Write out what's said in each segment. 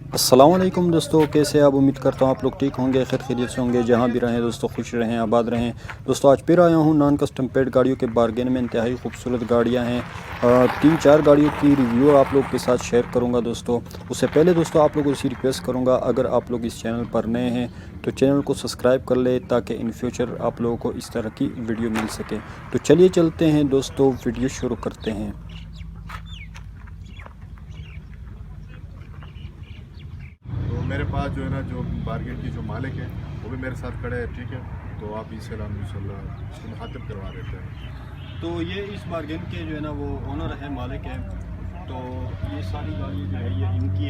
अस्सलाम वालेकुम दोस्तों, कैसे आप? उम्मीद करता हूँ आप लोग ठीक होंगे, खैर खैरियत से होंगे। जहाँ भी रहें दोस्तों, खुश रहें, आबाद रहें। दोस्तों आज फिर आया हूँ नॉन कस्टम पेड गाड़ियों के बारगेन में। इंतहाई खूबसूरत गाड़ियाँ हैं। 3-4 गाड़ियों की रिव्यू आप लोग के साथ शेयर करूँगा दोस्तों। उससे पहले दोस्तों आप लोगों से रिक्वेस्ट करूँगा, अगर आप लोग इस चैनल पर नए हैं तो चैनल को सब्सक्राइब कर ले, ताकि इन फ्यूचर आप लोगों को इस तरह की वीडियो मिल सके। तो चलिए चलते हैं दोस्तों, वीडियो शुरू करते हैं। तो मेरे पास जो है ना, जो बारगेन की जो मालिक है वो भी मेरे साथ खड़े हैं, ठीक है। तो आप इससे इंशाल्लाह इसको मुखातिब करवा देते हैं। तो ये इस बारगेन के जो है ना वो ओनर है, मालिक है। तो ये सारी गाड़ी जो है ये इनकी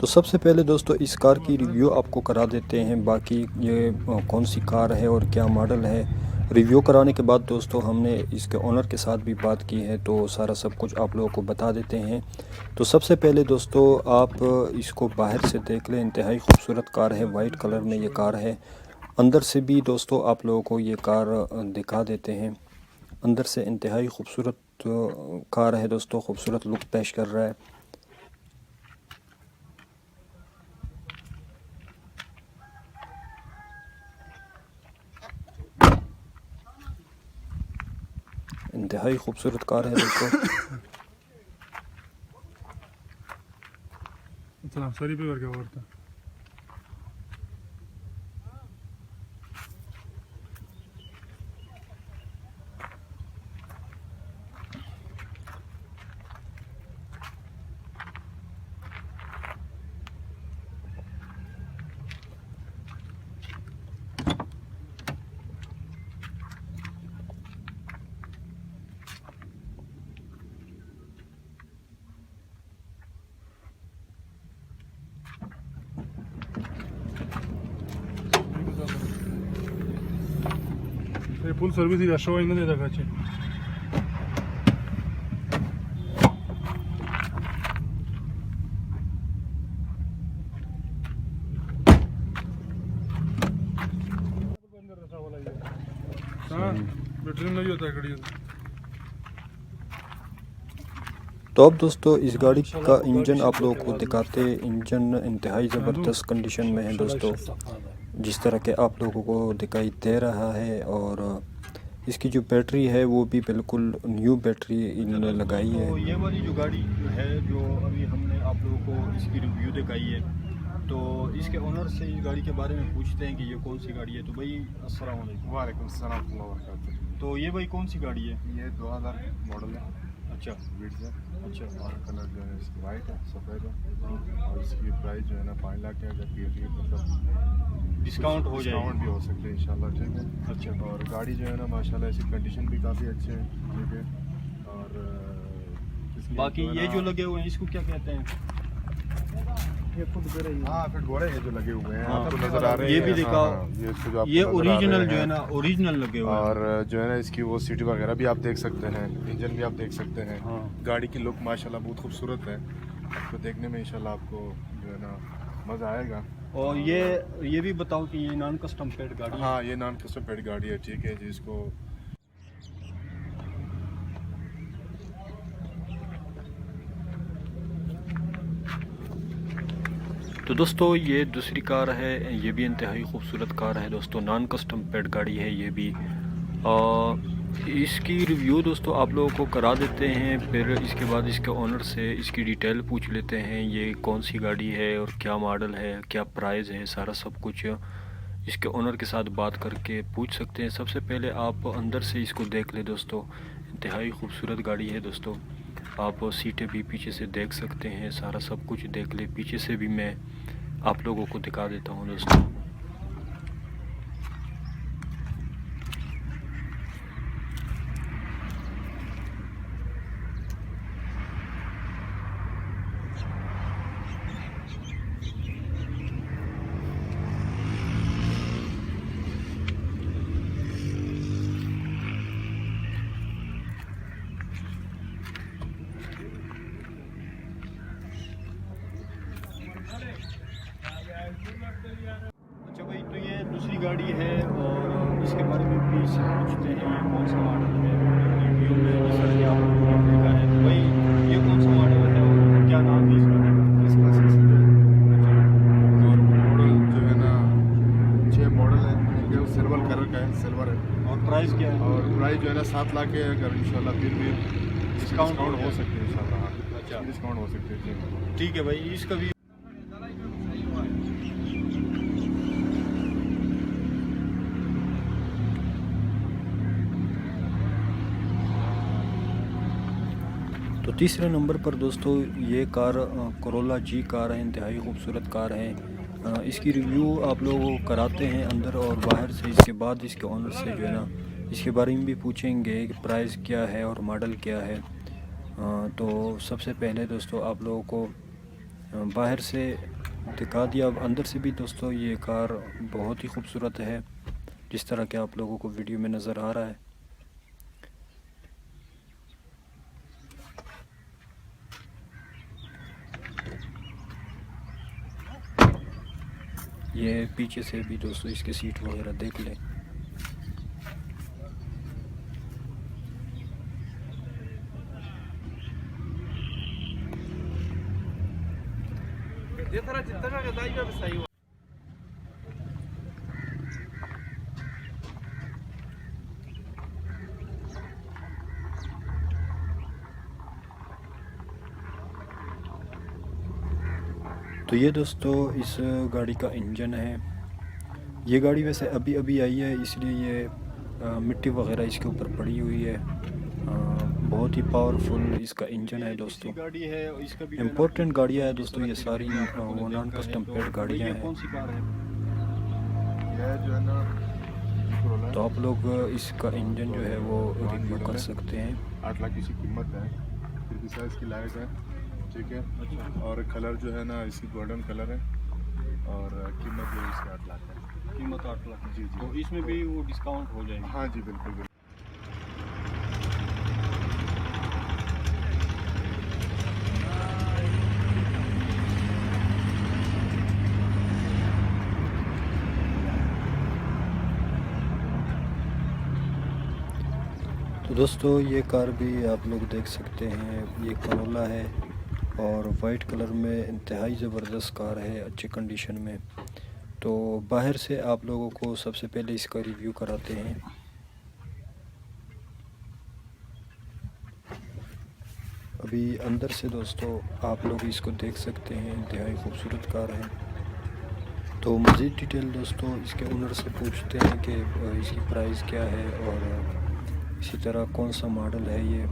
तो सबसे पहले दोस्तों इस कार की रिव्यू आपको करा देते हैं। बाकी ये कौन सी कार है और क्या मॉडल है, रिव्यू कराने के बाद दोस्तों हमने इसके ओनर के साथ भी बात की है, तो सारा सब कुछ आप लोगों को बता देते हैं। तो सबसे पहले दोस्तों आप इसको बाहर से देख लें। इंतहाई खूबसूरत कार है, वाइट कलर में ये कार है। अंदर से भी दोस्तों आप लोगों को ये कार दिखा देते हैं। अंदर से इंतहाई खूबसूरत कार है दोस्तों, खूबसूरत लुक पेश कर रहा है। इंतहाई खूबसूरत कार है दोस्तों। सॉरी पे वर्क होता फुल सर्विस ही अशो इन देखा छे बैटरी नहीं होता गाड़ी। तो अब दोस्तों इस गाड़ी का इंजन आप लोगों को दिखाते। इंजन इंतहाई ज़बरदस्त कंडीशन में है दोस्तों, जिस तरह के आप लोगों को दिखाई दे रहा है। और इसकी जो बैटरी है वो भी बिल्कुल न्यू बैटरी इन्होंने लगाई है। तो ये वाली जो गाड़ी है जो अभी हमने आप लोगों को इसकी रिव्यू दिखाई है, तो इसके ओनर से इस गाड़ी के बारे में पूछते हैं कि ये कौन सी गाड़ी है। तो भाई अस्सलाम वालेकुम। वालेकुम सलाम वरहमतुल्लाह। तो ये भाई कौन सी गाड़ी है? ये 2000 मॉडल है। अच्छा बीट्स है। अच्छा। और कलर जो है इसकी वाइट है, सफ़ेद है। और इसकी प्राइस जो है ना 5 लाख है। अगर मतलब डिस्काउंट हो जाएगा? डिस्काउंट भी हो सकते हैं इंशाल्लाह, ठीक है। अच्छा। और गाड़ी जो है ना माशाल्लाह इसकी कंडीशन भी काफ़ी अच्छे है, ठीक है। और बाकी ये जो लगे हुए हैं इसको क्या कहते हैं? हाँ फिट घोड़े हैं जो लगे हुए हैं, हाँ, आपको नजर आ रहे हैं। ये भी हाँ, दिखाओ। हाँ, ये इसको जो आपको ये नजर आ ओरिजिनल रहे जो है हैं। ना, ओरिजिनल लगे हुए हैं। और जो है ना इसकी वो सीट वगैरह भी आप देख सकते हैं, इंजन भी आप देख सकते हैं। हाँ। गाड़ी की लुक माशाल्लाह बहुत खूबसूरत है, आपको देखने में इंशाल्लाह आपको जो है ना मज़ा आएगा। और ये भी बताओ कि ये नॉन कस्टम पेड गाड़ी है? हाँ ये नॉन कस्टम पेड गाड़ी है, ठीक है। जिसको तो दोस्तों ये दूसरी कार है, ये भी इंतहाई खूबसूरत कार है दोस्तों, नॉन कस्टम पेड गाड़ी है ये भी। इसकी रिव्यू दोस्तों आप लोगों को करा देते हैं, फिर इसके बाद इसके ओनर से इसकी डिटेल पूछ लेते हैं, ये कौन सी गाड़ी है और क्या मॉडल है, क्या प्राइस है, सारा सब कुछ इसके ओनर के साथ बात करके पूछ सकते हैं। सबसे पहले आप अंदर से इसको देख ले दोस्तों, इंतहाई खूबसूरत गाड़ी है दोस्तों। आप सीटें भी पीछे से देख सकते हैं, सारा सब कुछ देख ले। पीछे से भी मैं आप लोगों को दिखा देता हूँ दोस्तों। अच्छा भाई, तो ये दूसरी गाड़ी है और इसके बारे में भी इससे पूछते हैं ये कौन सा मॉडल है। रिव्यू में जिस तरह से आप लोगों ने देखा है, तो भाई ये कौन सा मॉडल है और क्या नाम है इसका? इसका और मॉडल जो है ना 6 मॉडल है, ये सिल्वर कलर का है, सिल्वर है। और प्राइस क्या है? और प्राइस जो है ना 7 लाख है। अगर इंशाल्लाह फिर भी डिस्काउंट हो सकते हैं इंशाल्लाह। अच्छा, डिस्काउंट हो सकते हैं। ठीक है भाई, इसका भी तो तीसरे नंबर पर दोस्तों ये कार कोरोला जी कार है, इंतहाई खूबसूरत कार है। इसकी रिव्यू आप लोग कराते हैं अंदर और बाहर से। इसके बाद इसके ओनर से जो है ना इसके बारे में भी पूछेंगे कि प्राइस क्या है और मॉडल क्या है। तो सबसे पहले दोस्तों आप लोगों को बाहर से दिखा दिया। अब अंदर से भी दोस्तों ये कार बहुत ही खूबसूरत है, जिस तरह के आप लोगों को वीडियो में नज़र आ रहा है। ये पीछे से भी दोस्तों इसके सीट वगैरह देख लें। तो ये दोस्तों इस गाड़ी का इंजन है। ये गाड़ी वैसे अभी अभी आई है, इसलिए ये मिट्टी वगैरह इसके ऊपर पड़ी हुई है। बहुत ही पावरफुल इसका इंजन है दोस्तों। गाड़ी है, इसका भी इम्पोर्टेंट गाड़ियाँ हैं दोस्तों, ये सारी नॉन कस्टम पेड गाड़ियाँ कौन हैं। सी कार है? यह जो है ना कोरोला तो आप लोग इसका इंजन जो है वो रिव्यू कर सकते हैं। 8 लाख इसकी कीमत है। फिर भी साइज की लाइट है, ठीक है। और कलर जो है ना इसकी गोल्डन कलर है और कीमत जो है इसकी 8 लाख है। कीमत 8 लाख। जी जी। तो इसमें भी वो डिस्काउंट हो जाएगा? हाँ जी, बिल्कुल बिल्कुल। तो दोस्तों ये कार भी आप लोग देख सकते हैं, ये कोरोला है और वाइट कलर में इंतहाई ज़बरदस्त कार है, अच्छी कंडीशन में। तो बाहर से आप लोगों को सबसे पहले इसका रिव्यू कराते हैं। अभी अंदर से दोस्तों आप लोग इसको देख सकते हैं, इंतहाई खूबसूरत कार है। तो मज़ीद डिटेल दोस्तों इसके ओनर से पूछते हैं कि इसकी प्राइस क्या है और इसी तरह कौन सा मॉडल है ये।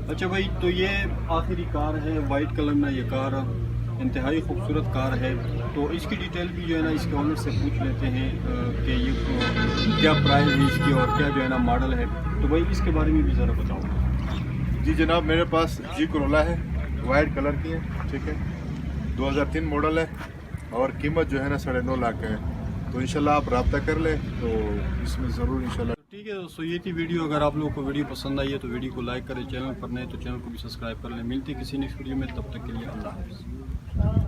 अच्छा भाई, तो ये आखिरी कार है वाइट कलर में, ये कार इंतहाई खूबसूरत कार है। तो इसकी डिटेल भी जो है ना इसके ओनर से पूछ लेते हैं कि ये क्या प्राइस है इसकी और क्या जो है ना मॉडल है। तो भाई इसके बारे में भी ज़रा बताओ। जी जनाब, मेरे पास जी कोरोला है, वाइट कलर की है, ठीक है। 2003 मॉडल है और कीमत जो है ना 9.5 लाख है। तो इंशाल्लाह आप रब्ता कर लें तो इसमें ज़रूर इंशाल्लाह। ठीक है दोस्तों, ये थी वीडियो। अगर आप लोगों को वीडियो पसंद आई है तो वीडियो को लाइक करें, चैनल पर नए तो चैनल को भी सब्सक्राइब कर लें। मिलती किसी नेक्स्ट वीडियो में, तब तक के लिए अल्लाह हाफ़िज़।